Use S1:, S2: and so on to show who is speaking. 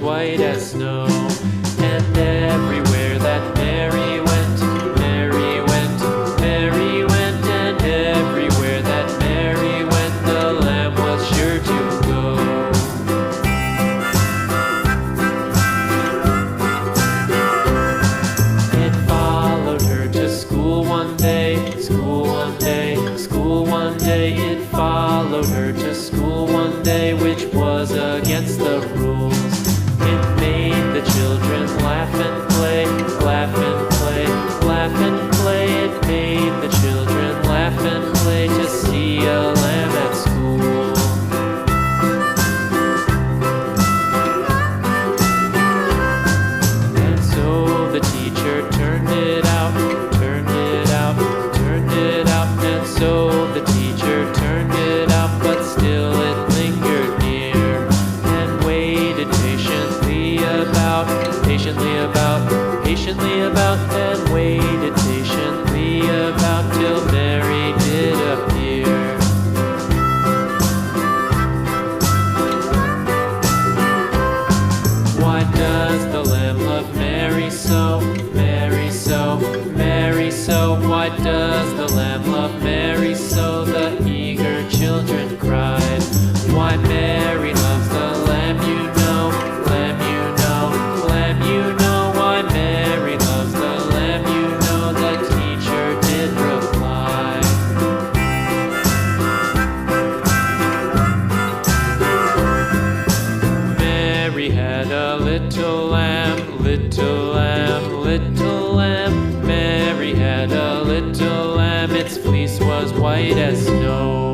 S1: white as snow. And everywhere that Mary went, Mary went, Mary went, and everywhere that Mary went, the lamb was sure to go. It followed her to school one day, school one day, school one day. It followed her to school one day, which was against the rules. It made the children laugh and play, laugh and play, laugh and play. It made the children laugh and play to see a lamb at school. And so the teacher turned it out, turned it out, turned it out. And so the teacher turned it out, but still it lingered near and waited patiently about, and waited patiently about till Mary did appear. Why does the lamb love Mary so, Mary so, Mary so? Why does the lamb love Mary so? The eager children cried. Why Mary loves the lamb, you know, lamb, you know, lamb, you know. Why Mary loves the lamb, you know, the teacher did reply. Mary had a little lamb, little lamb, little lamb. Mary had a little lamb, its fleece was white as snow.